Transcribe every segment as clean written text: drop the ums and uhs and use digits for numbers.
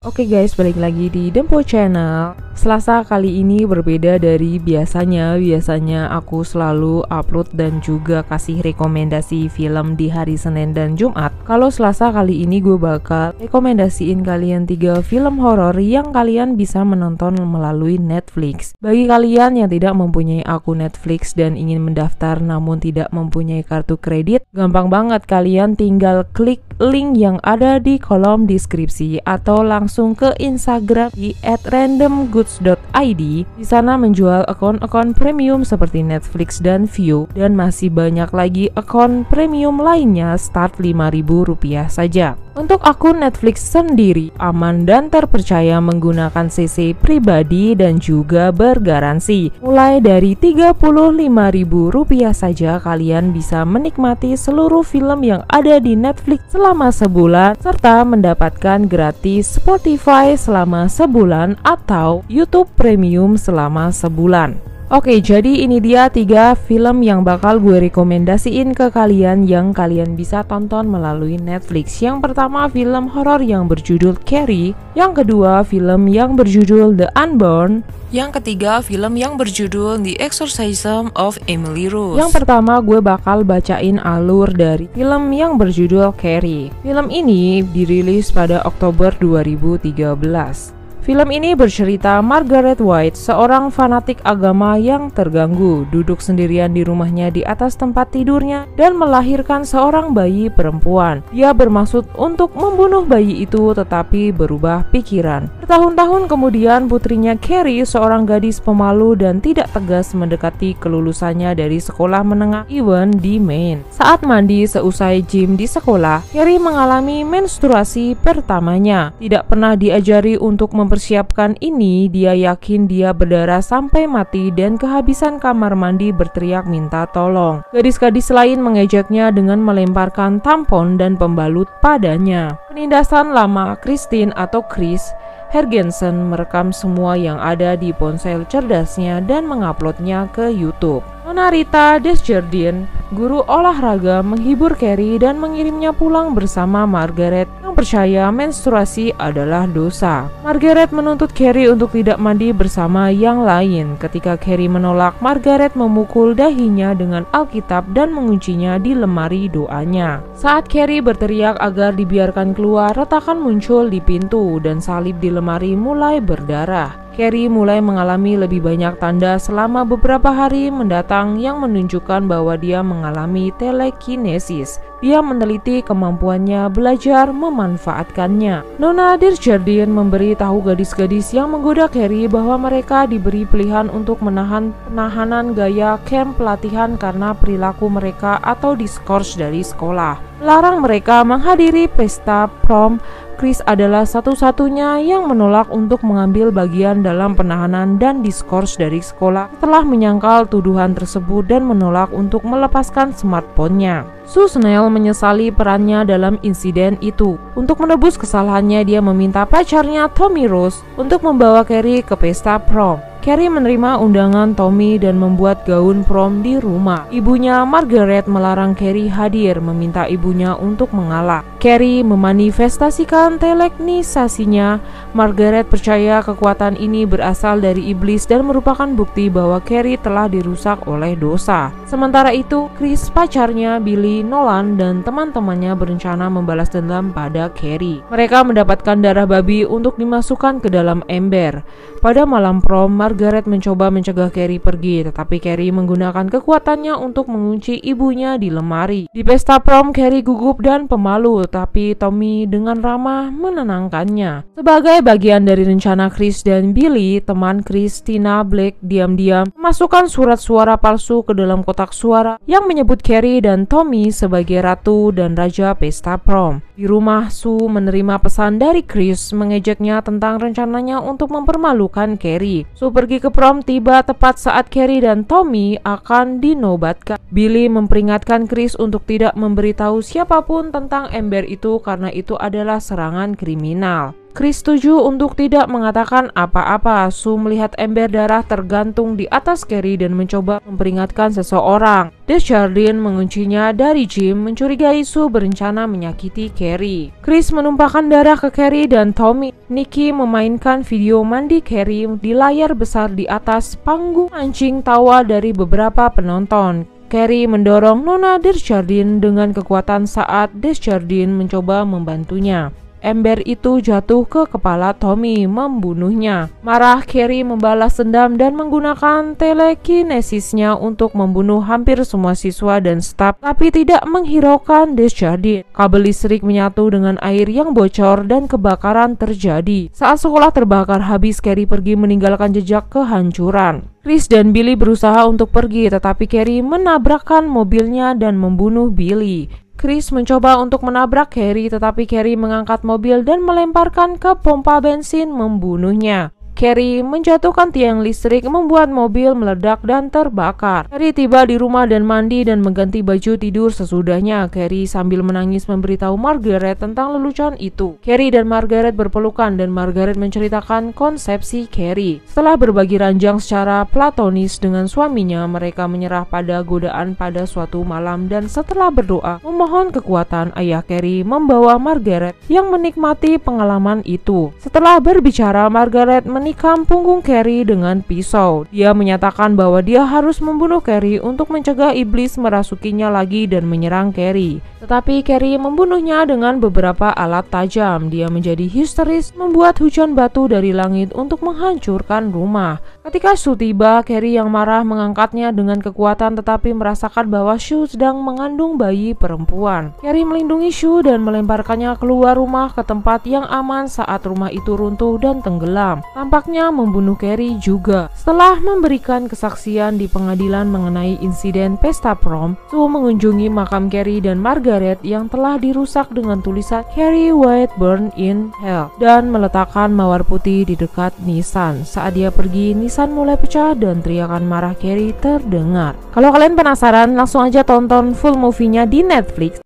Oke guys, balik lagi di Dempo Channel. Selasa kali ini berbeda dari biasanya. Biasanya aku selalu upload dan juga kasih rekomendasi film di hari Senin dan Jumat. Kalau Selasa kali ini gue bakal rekomendasiin kalian 3 film horor yang kalian bisa menonton melalui Netflix. Bagi kalian yang tidak mempunyai akun Netflix dan ingin mendaftar namun tidak mempunyai kartu kredit, gampang banget, kalian tinggal klik link yang ada di kolom deskripsi atau langsung ke Instagram di @randomgoods.id. Di sana menjual akun-akun premium seperti Netflix dan View, dan masih banyak lagi akun premium lainnya start Rp5.000 saja. Untuk akun Netflix sendiri aman dan terpercaya menggunakan CC pribadi dan juga bergaransi. Mulai dari Rp35.000 saja kalian bisa menikmati seluruh film yang ada di Netflix selama sebulan, serta mendapatkan gratis Spotify selama sebulan atau YouTube Premium selama sebulan. Oke, jadi ini dia 3 film yang bakal gue rekomendasiin ke kalian yang kalian bisa tonton melalui Netflix. Yang pertama film horor yang berjudul Carrie, yang kedua film yang berjudul The Unborn, yang ketiga film yang berjudul The Exorcism of Emily Rose. Yang pertama gue bakal bacain alur dari film yang berjudul Carrie. Film ini dirilis pada Oktober 2013. Film ini bercerita Margaret White, seorang fanatik agama yang terganggu, duduk sendirian di rumahnya di atas tempat tidurnya dan melahirkan seorang bayi perempuan. Dia bermaksud untuk membunuh bayi itu tetapi berubah pikiran. Bertahun-tahun kemudian putrinya Carrie, seorang gadis pemalu dan tidak tegas, mendekati kelulusannya dari sekolah menengah Ewan di Maine. Saat mandi seusai gym di sekolah, Carrie mengalami menstruasi pertamanya. Tidak pernah diajari untuk mempersiapkan ini, dia yakin dia berdarah sampai mati dan kehabisan kamar mandi berteriak minta tolong. Gadis-gadis lain mengejeknya dengan melemparkan tampon dan pembalut padanya. Penindasan lama Christine atau Chris Hergensen merekam semua yang ada di ponsel cerdasnya dan menguploadnya ke YouTube. Nona Rita Desjardins, guru olahraga, menghibur Carrie dan mengirimnya pulang bersama Margaret yang percaya menstruasi adalah dosa. Margaret menuntut Carrie untuk tidak mandi bersama yang lain. Ketika Carrie menolak, Margaret memukul dahinya dengan Alkitab dan menguncinya di lemari doanya. Saat Carrie berteriak agar dibiarkan keluar, retakan muncul di pintu dan salib di lemari mulai berdarah. Carrie mulai mengalami lebih banyak tanda selama beberapa hari mendatang yang menunjukkan bahwa dia mengalami telekinesis. Dia meneliti kemampuannya belajar memanfaatkannya. Nona Desjardins memberi tahu gadis-gadis yang menggoda Carrie bahwa mereka diberi pilihan untuk penahanan gaya camp pelatihan karena perilaku mereka atau diskors dari sekolah. Melarang mereka menghadiri pesta prom. Chris adalah satu-satunya yang menolak untuk mengambil bagian dalam penahanan dan diskors dari sekolah setelah menyangkal tuduhan tersebut dan menolak untuk melepaskan smartphone-nya. Sue Snell menyesali perannya dalam insiden itu. Untuk menebus kesalahannya, dia meminta pacarnya Tommy Rose untuk membawa Carrie ke pesta prom. Carrie menerima undangan Tommy dan membuat gaun prom di rumah. Ibunya Margaret melarang Carrie hadir, meminta ibunya untuk mengalah. Carrie memanifestasikan telekinesasinya. Margaret percaya kekuatan ini berasal dari iblis dan merupakan bukti bahwa Carrie telah dirusak oleh dosa. Sementara itu, Chris, pacarnya Billy Nolan, dan teman-temannya berencana membalas dendam pada Carrie. Mereka mendapatkan darah babi untuk dimasukkan ke dalam ember. Pada malam prom, Margaret mencoba mencegah Carrie pergi, tetapi Carrie menggunakan kekuatannya untuk mengunci ibunya di lemari. Di pesta prom, Carrie gugup dan pemalu, tapi Tommy dengan ramah menenangkannya. Sebagai bagian dari rencana Chris dan Billy, teman Christina Blake diam-diam memasukkan surat suara palsu ke dalam kotak suara yang menyebut Carrie dan Tommy sebagai ratu dan raja pesta prom. Di rumah, Sue menerima pesan dari Chris mengejeknya tentang rencananya untuk mempermalukan Carrie. Sue pergi ke prom tiba tepat saat Carrie dan Tommy akan dinobatkan. Billy memperingatkan Chris untuk tidak memberitahu siapapun tentang ember itu karena itu adalah serangan kriminal. Chris setuju untuk tidak mengatakan apa-apa. Sue melihat ember darah tergantung di atas Carrie dan mencoba memperingatkan seseorang. Desjardins menguncinya dari Jim, mencurigai Sue berencana menyakiti Carrie. Chris menumpahkan darah ke Carrie dan Tommy. Nikki memainkan video mandi Carrie di layar besar di atas panggung mancing tawa dari beberapa penonton. Carrie mendorong Nona Desjardins dengan kekuatan saat Desjardins mencoba membantunya. Ember itu jatuh ke kepala Tommy, membunuhnya. Marah, Carrie membalas dendam dan menggunakan telekinesisnya untuk membunuh hampir semua siswa dan staf, tapi tidak menghiraukan Desjardins. Kabel listrik menyatu dengan air yang bocor dan kebakaran terjadi. Saat sekolah terbakar habis, Carrie pergi meninggalkan jejak kehancuran. Chris dan Billy berusaha untuk pergi, tetapi Carrie menabrakkan mobilnya dan membunuh Billy. Chris mencoba untuk menabrak Carrie, tetapi Carrie mengangkat mobil dan melemparkan ke pompa bensin, membunuhnya. Carrie menjatuhkan tiang listrik, membuat mobil meledak dan terbakar. Carrie tiba di rumah dan mandi dan mengganti baju tidur sesudahnya. Carrie sambil menangis memberitahu Margaret tentang lelucon itu. Carrie dan Margaret berpelukan dan Margaret menceritakan konsepsi Carrie. Setelah berbagi ranjang secara platonis dengan suaminya, mereka menyerah pada godaan pada suatu malam dan setelah berdoa memohon kekuatan, ayah Carrie membawa Margaret yang menikmati pengalaman itu. Setelah berbicara, Margaret menikam punggung Carrie dengan pisau. Dia menyatakan bahwa dia harus membunuh Carrie untuk mencegah iblis merasukinya lagi dan menyerang Carrie. Tetapi Carrie membunuhnya dengan beberapa alat tajam. Dia menjadi histeris, membuat hujan batu dari langit untuk menghancurkan rumah. Ketika Sue tiba, Carrie yang marah mengangkatnya dengan kekuatan tetapi merasakan bahwa Sue sedang mengandung bayi perempuan. Carrie melindungi Sue dan melemparkannya keluar rumah ke tempat yang aman saat rumah itu runtuh dan tenggelam. Tampaknya membunuh Carrie juga. Setelah memberikan kesaksian di pengadilan mengenai insiden pesta prom, Sue mengunjungi makam Carrie dan Margaret yang telah dirusak dengan tulisan Carrie White Burn in Hell dan meletakkan mawar putih di dekat Nissan. Saat dia pergi, Nissan mulai pecah dan teriakan marah Carrie terdengar. Kalau kalian penasaran, langsung aja tonton full movie-nya di Netflix.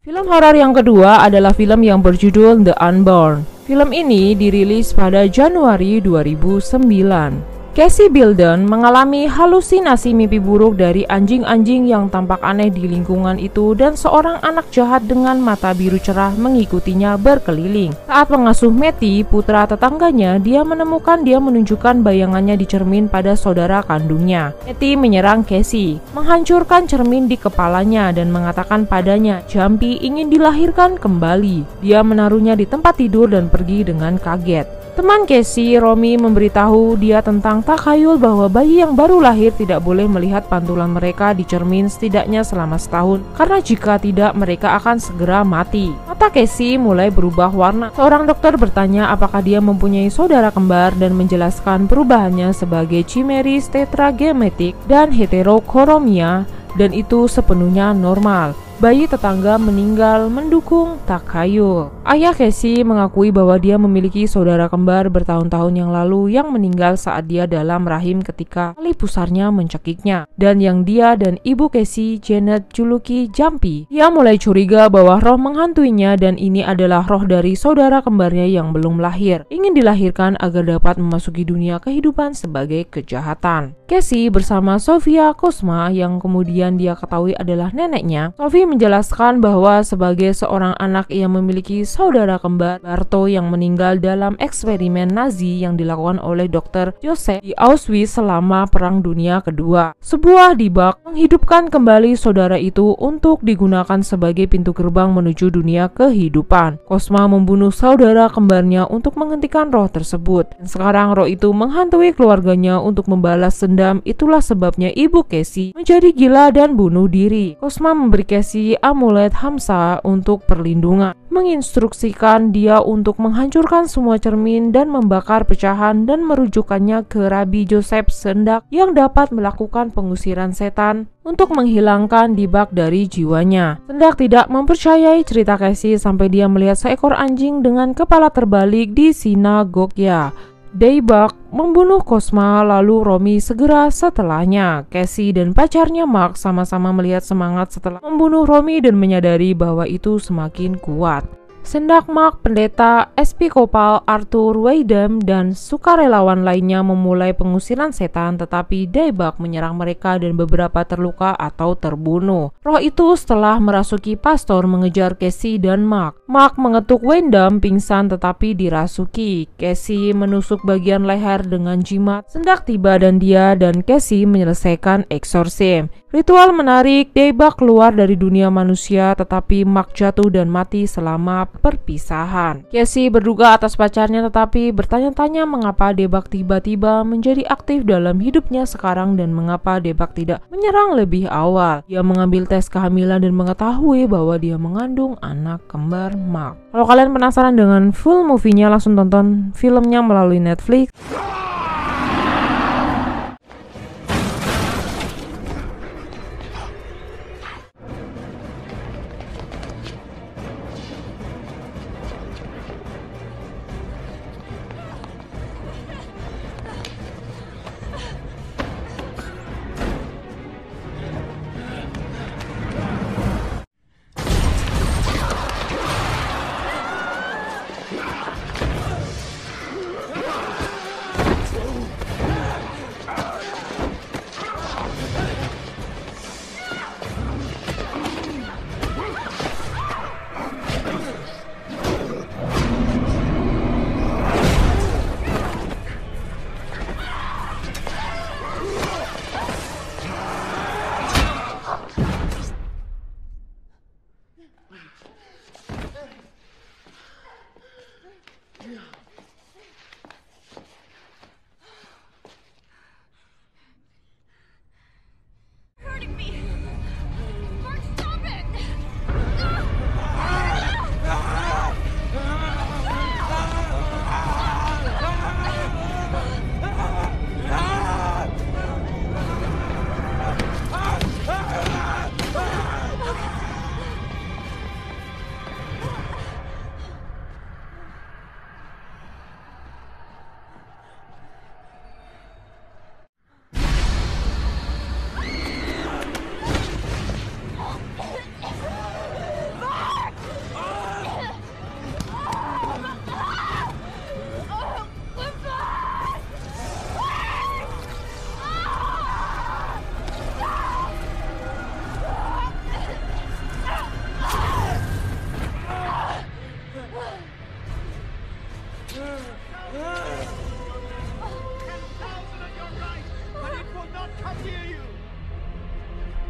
Film horor yang kedua adalah film yang berjudul The Unborn. Film ini dirilis pada Januari 2009. Casey Bilden mengalami halusinasi mimpi buruk dari anjing-anjing yang tampak aneh di lingkungan itu dan seorang anak jahat dengan mata biru cerah mengikutinya berkeliling. Saat mengasuh Matty, putra tetangganya, dia menunjukkan bayangannya di cermin pada saudara kandungnya. Matty menyerang Casey, menghancurkan cermin di kepalanya dan mengatakan padanya Jumpy ingin dilahirkan kembali. Dia menaruhnya di tempat tidur dan pergi dengan kaget. Teman Casey, Romy, memberitahu dia tentang takhayul bahwa bayi yang baru lahir tidak boleh melihat pantulan mereka di cermin setidaknya selama setahun, karena jika tidak mereka akan segera mati. Mata Casey mulai berubah warna. Seorang dokter bertanya apakah dia mempunyai saudara kembar dan menjelaskan perubahannya sebagai chimeris tetragrammatic dan heterochronia, dan itu sepenuhnya normal. Bayi tetangga meninggal mendukung takhayul. Ayah Casey mengakui bahwa dia memiliki saudara kembar bertahun-tahun yang lalu yang meninggal saat dia dalam rahim ketika tali pusarnya mencekiknya, dan yang dia dan ibu Casey, Janet, juluki Jumpy. Dia mulai curiga bahwa roh menghantuinya dan ini adalah roh dari saudara kembarnya yang belum lahir, ingin dilahirkan agar dapat memasuki dunia kehidupan sebagai kejahatan. Casey bersama Sofia Cosma yang kemudian dia ketahui adalah neneknya. Sophie menjelaskan bahwa sebagai seorang anak ia memiliki saudara kembar Barto yang meninggal dalam eksperimen Nazi yang dilakukan oleh Dr. Joseph di Auschwitz selama Perang Dunia Kedua. Sebuah dibak menghidupkan kembali saudara itu untuk digunakan sebagai pintu gerbang menuju dunia kehidupan. Cosma membunuh saudara kembarnya untuk menghentikan roh tersebut. Dan sekarang roh itu menghantui keluarganya untuk membalas dendam. Itulah sebabnya ibu Casey menjadi gila dan bunuh diri. Cosma memberi Casey amulet Hamsa untuk perlindungan, menginstruksikan dia untuk menghancurkan semua cermin dan membakar pecahan dan merujukkannya ke Rabi Joseph Sendak yang dapat melakukan pengusiran setan untuk menghilangkan dibak dari jiwanya. Sendak tidak mempercayai cerita Casey sampai dia melihat seekor anjing dengan kepala terbalik di sinagognya. Daybak membunuh Cosma, lalu Romy segera setelahnya. Casey dan pacarnya Mark sama-sama melihat semangat setelah membunuh Romy dan menyadari bahwa itu semakin kuat. Sendak Mark, pendeta Episkopal Arthur Weidem, dan sukarelawan lainnya memulai pengusiran setan, tetapi Daybak menyerang mereka dan beberapa terluka atau terbunuh. Roh itu setelah merasuki pastor mengejar Casey dan Mark. Mark mengetuk Weidem pingsan tetapi dirasuki. Casey menusuk bagian leher dengan jimat. Sendak tiba dan dia dan Casey menyelesaikan eksorsim. Ritual menarik Daybak keluar dari dunia manusia, tetapi Mark jatuh dan mati selama perpisahan. Casey berduga atas pacarnya tetapi bertanya-tanya mengapa Daybak tiba-tiba menjadi aktif dalam hidupnya sekarang dan mengapa Daybak tidak menyerang lebih awal. Dia mengambil tes kehamilan dan mengetahui bahwa dia mengandung anak kembar Mark. Kalau kalian penasaran dengan full movie-nya, langsung tonton filmnya melalui Netflix.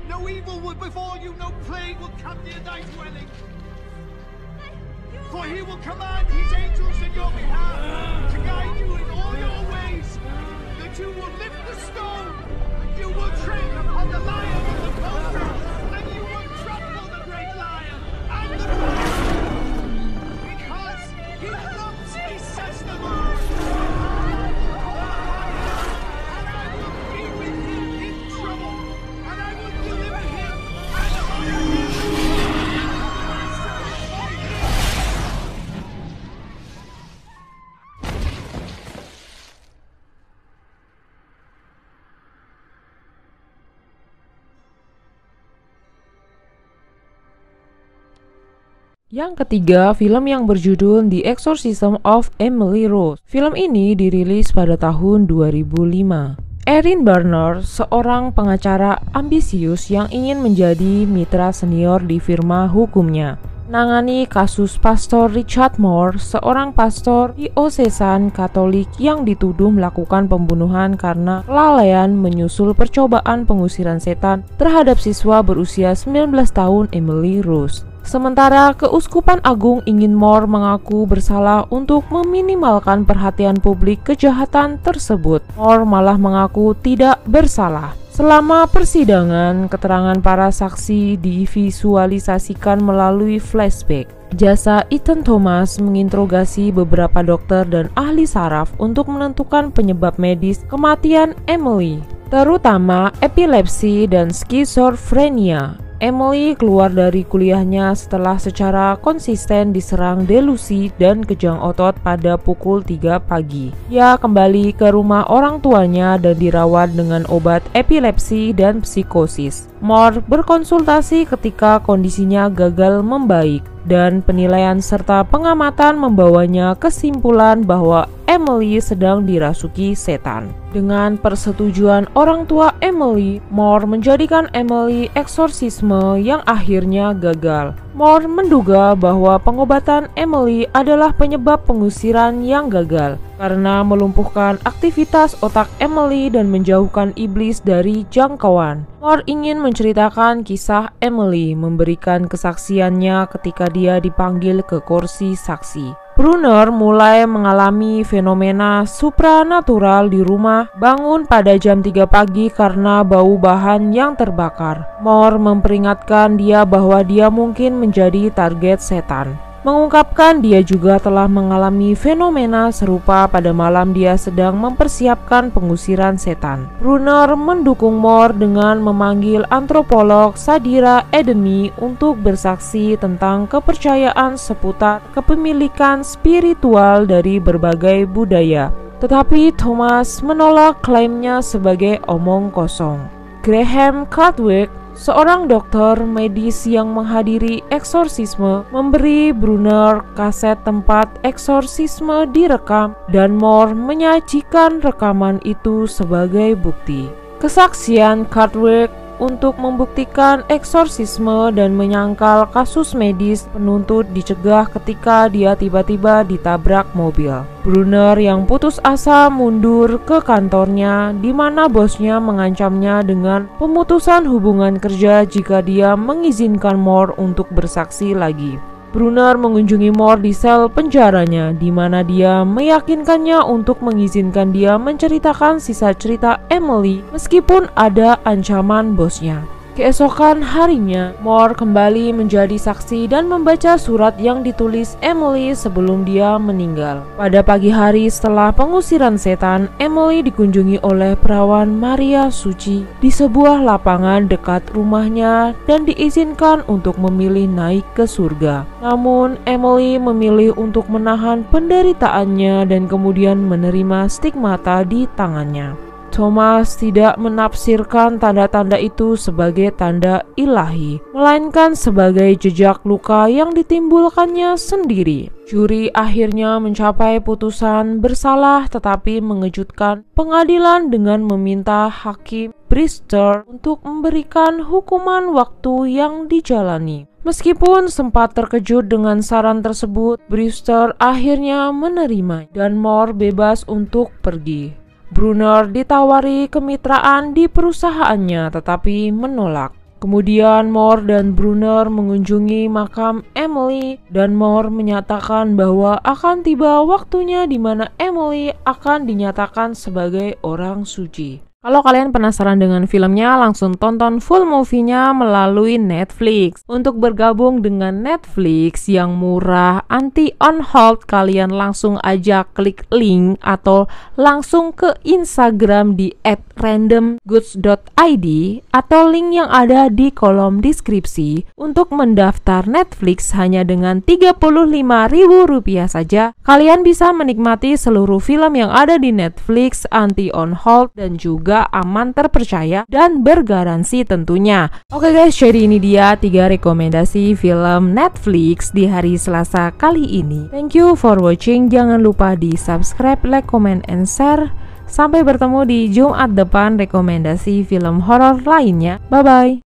No evil will befall you, no plague will come near thy dwelling. For he will command his angels in your behalf to guide you in all your ways, that you will lift the stone, you will tread upon the lion and the cobra, and you will trample the great lion and the dragon. Because he loves me, says the Lord. I will call upon him, and I will be with him in trouble, and I will deliver him and honor him. Yang ketiga, film yang berjudul The Exorcism of Emily Rose. Film ini dirilis pada tahun 2005. Erin Barner, seorang pengacara ambisius yang ingin menjadi mitra senior di firma hukumnya, menangani kasus Pastor Richard Moore, seorang pastor diosesan Katolik yang dituduh melakukan pembunuhan karena kelalaian menyusul percobaan pengusiran setan terhadap siswa berusia 19 tahun Emily Rose. Sementara Keuskupan Agung ingin Moore mengaku bersalah untuk meminimalkan perhatian publik kejahatan tersebut. Moore malah mengaku tidak bersalah. Selama persidangan, keterangan para saksi divisualisasikan melalui flashback. Jasa Ethan Thomas menginterogasi beberapa dokter dan ahli saraf untuk menentukan penyebab medis kematian Emily, terutama epilepsi dan skizofrenia. Emily keluar dari kuliahnya setelah secara konsisten diserang delusi dan kejang otot pada pukul 3 pagi. Ia kembali ke rumah orang tuanya dan dirawat dengan obat epilepsi dan psikosis. Moore berkonsultasi ketika kondisinya gagal membaik, dan penilaian serta pengamatan membawanya kesimpulan bahwa Emily sedang dirasuki setan. Dengan persetujuan orang tua Emily, Moore menjadikan Emily eksorsisme yang akhirnya gagal. Moore menduga bahwa pengobatan Emily adalah penyebab pengusiran yang gagal karena melumpuhkan aktivitas otak Emily dan menjauhkan iblis dari jangkauan. Moore ingin menceritakan kisah Emily, memberikan kesaksiannya ketika dia dipanggil ke kursi saksi. Brunner mulai mengalami fenomena supranatural di rumah, bangun pada jam 3 pagi karena bau bahan yang terbakar. Moore memperingatkan dia bahwa dia mungkin menjadi target setan. Mengungkapkan dia juga telah mengalami fenomena serupa pada malam dia sedang mempersiapkan pengusiran setan. Brunner mendukung Moore dengan memanggil antropolog Sadira Edeni untuk bersaksi tentang kepercayaan seputar kepemilikan spiritual dari berbagai budaya. Tetapi Thomas menolak klaimnya sebagai omong kosong. Graham Caldwell, seorang dokter medis yang menghadiri eksorsisme, memberi Brunner kaset tempat eksorsisme direkam dan Moore menyajikan rekaman itu sebagai bukti. Kesaksian Caldwell untuk membuktikan eksorsisme dan menyangkal kasus medis, penuntut dicegah ketika dia tiba-tiba ditabrak mobil. Brunner yang putus asa mundur ke kantornya, di mana bosnya mengancamnya dengan pemutusan hubungan kerja jika dia mengizinkan Moore untuk bersaksi lagi. Brunner mengunjungi Moore di sel penjaranya, di mana dia meyakinkannya untuk mengizinkan dia menceritakan sisa cerita Emily meskipun ada ancaman bosnya. Keesokan harinya, Moore kembali menjadi saksi dan membaca surat yang ditulis Emily sebelum dia meninggal. Pada pagi hari setelah pengusiran setan, Emily dikunjungi oleh perawan Maria Suci di sebuah lapangan dekat rumahnya dan diizinkan untuk memilih naik ke surga. Namun, Emily memilih untuk menahan penderitaannya dan kemudian menerima stigmata di tangannya. Thomas tidak menafsirkan tanda-tanda itu sebagai tanda ilahi, melainkan sebagai jejak luka yang ditimbulkannya sendiri. Juri akhirnya mencapai putusan bersalah, tetapi mengejutkan pengadilan dengan meminta hakim Brewster untuk memberikan hukuman waktu yang dijalani. Meskipun sempat terkejut dengan saran tersebut, Brewster akhirnya menerima dan Moore bebas untuk pergi. Brunner ditawari kemitraan di perusahaannya tetapi menolak. Kemudian Moore dan Brunner mengunjungi makam Emily dan Moore menyatakan bahwa akan tiba waktunya di mana Emily akan dinyatakan sebagai orang suci. Kalau kalian penasaran dengan filmnya, langsung tonton full movie-nya melalui Netflix. Untuk bergabung dengan Netflix yang murah, anti on hold, kalian langsung aja klik link atau langsung ke Instagram di @randomgoods.id atau link yang ada di kolom deskripsi. Untuk mendaftar Netflix hanya dengan Rp35.000 saja, kalian bisa menikmati seluruh film yang ada di Netflix anti on hold dan juga aman, terpercaya, dan bergaransi tentunya. Oke guys, jadi ini dia 3 rekomendasi film Netflix di hari Selasa kali ini. Thank you for watching. Jangan lupa di subscribe, like, comment, and share. Sampai bertemu di Jumat depan rekomendasi film horor lainnya. Bye-bye.